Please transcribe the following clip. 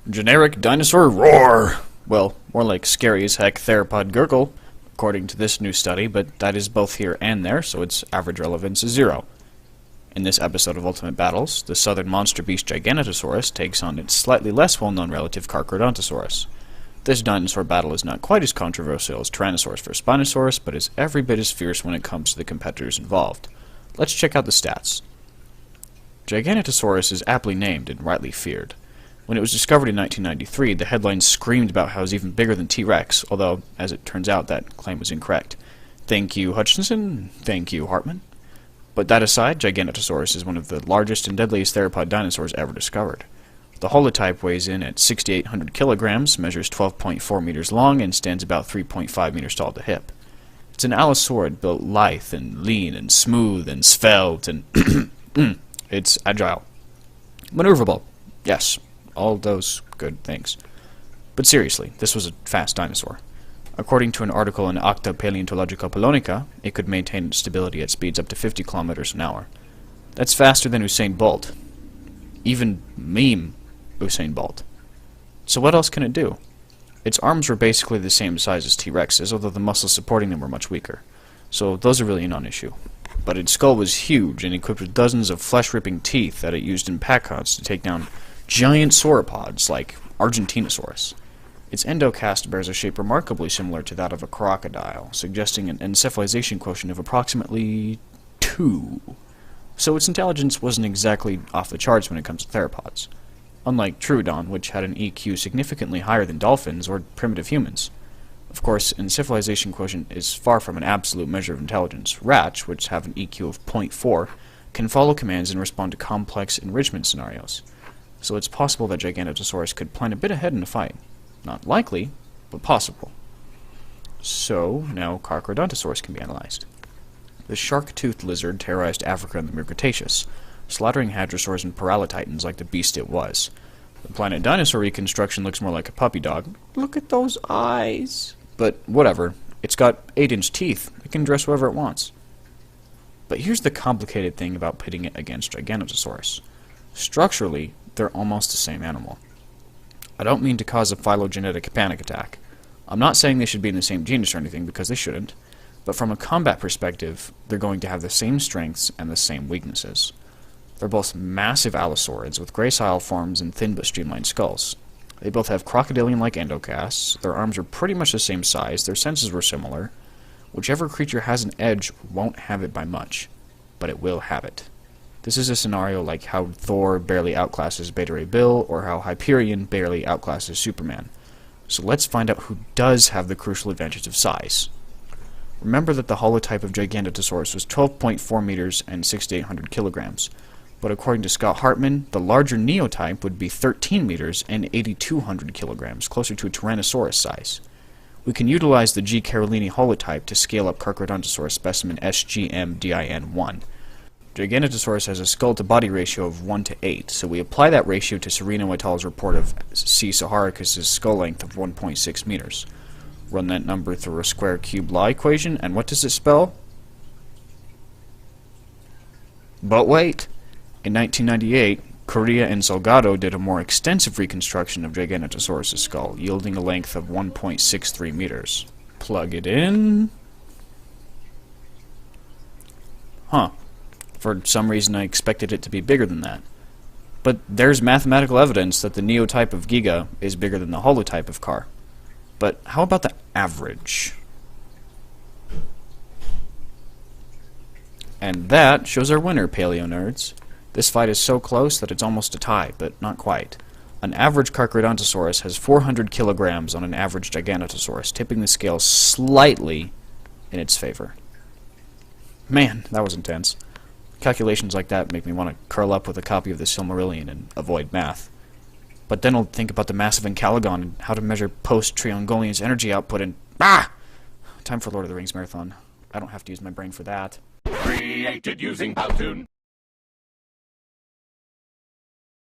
Generic dinosaur roar! Well, more like scary as heck theropod gurgle, according to this new study, but that is both here and there, so its average relevance is 0. In this episode of Ultimate Battles, the southern monster beast Giganotosaurus takes on its slightly less well-known relative Carcharodontosaurus. This dinosaur battle is not quite as controversial as Tyrannosaurus vs Spinosaurus, but is every bit as fierce when it comes to the competitors involved. Let's check out the stats. Giganotosaurus is aptly named and rightly feared. When it was discovered in 1993, the headlines screamed about how it was even bigger than T.rex, although, as it turns out, that claim was incorrect. Thank you, Hutchinson. Thank you, Hartman. But that aside, Giganotosaurus is one of the largest and deadliest theropod dinosaurs ever discovered. The holotype weighs in at 6,800 kilograms, measures 12.4 meters long, and stands about 3.5 meters tall at the hip. It's an allosaurid built lithe and lean and smooth and svelte and it's agile. Maneuverable. Yes. All those good things. But seriously, this was a fast dinosaur. According to an article in Acta Paleontologica Polonica, it could maintain its stability at speeds up to 50 kilometers an hour. That's faster than Usain Bolt. Even meme Usain Bolt. So what else can it do? Its arms were basically the same size as T-Rex's, although the muscles supporting them were much weaker. So those are really a non-issue. But its skull was huge and equipped with dozens of flesh-ripping teeth that it used in pack hunts to take down giant sauropods like Argentinosaurus. Its endocast bears a shape remarkably similar to that of a crocodile, suggesting an encephalization quotient of approximately 2. So its intelligence wasn't exactly off the charts when it comes to theropods. Unlike Troodon, which had an EQ significantly higher than dolphins or primitive humans. Of course, encephalization quotient is far from an absolute measure of intelligence. Rats, which have an EQ of 0.4, can follow commands and respond to complex enrichment scenarios. So it's possible that Giganotosaurus could plan a bit ahead in a fight. Not likely, but possible. So, now Carcharodontosaurus can be analyzed. The shark-toothed lizard terrorized Africa in the Middle Cretaceous, slaughtering hadrosaurs and paralititans like the beast it was. The Planet Dinosaur reconstruction looks more like a puppy dog. Look at those eyes! But whatever, it's got 8-inch teeth. It can dress whoever it wants. But here's the complicated thing about pitting it against Giganotosaurus. Structurally, they're almost the same animal. I don't mean to cause a phylogenetic panic attack. I'm not saying they should be in the same genus or anything, because they shouldn't. But from a combat perspective, they're going to have the same strengths and the same weaknesses. They're both massive allosaurids with gracile forms and thin but streamlined skulls. They both have crocodilian-like endocasts, their arms are pretty much the same size, their senses were similar. Whichever creature has an edge won't have it by much, but it will have it. This is a scenario like how Thor barely outclasses Beta Ray Bill, or how Hyperion barely outclasses Superman. So let's find out who does have the crucial advantage of size. Remember that the holotype of Giganotosaurus was 12.4 meters and 6,800 kilograms. But according to Scott Hartman, the larger neotype would be 13 meters and 8,200 kilograms, closer to a Tyrannosaurus size. We can utilize the G. carolini holotype to scale up Carcharodontosaurus specimen SGM-DIN1. Giganotosaurus has a skull-to-body ratio of 1 to 8, so we apply that ratio to Sereno et al.'s report of C. saharicus' skull length of 1.6 meters. Run that number through a square-cube law equation, and what does it spell? But wait! In 1998, Correa and Salgado did a more extensive reconstruction of Giganotosaurus' skull, yielding a length of 1.63 meters. Plug it in. Huh. For some reason I expected it to be bigger than that. But there's mathematical evidence that the neotype of Giga is bigger than the holotype of Car. But how about the average? And that shows our winner, Paleo Nerds. This fight is so close that it's almost a tie, but not quite. An average Carcharodontosaurus has 400 kilograms on an average Giganotosaurus, tipping the scale slightly in its favor. Man, that was intense. Calculations like that make me want to curl up with a copy of the Silmarillion and avoid math. But then I'll think about the massive Encalagon and how to measure post-Triongolian's energy output and... Time for Lord of the Rings Marathon. I don't have to use my brain for that. Created using Powtoon.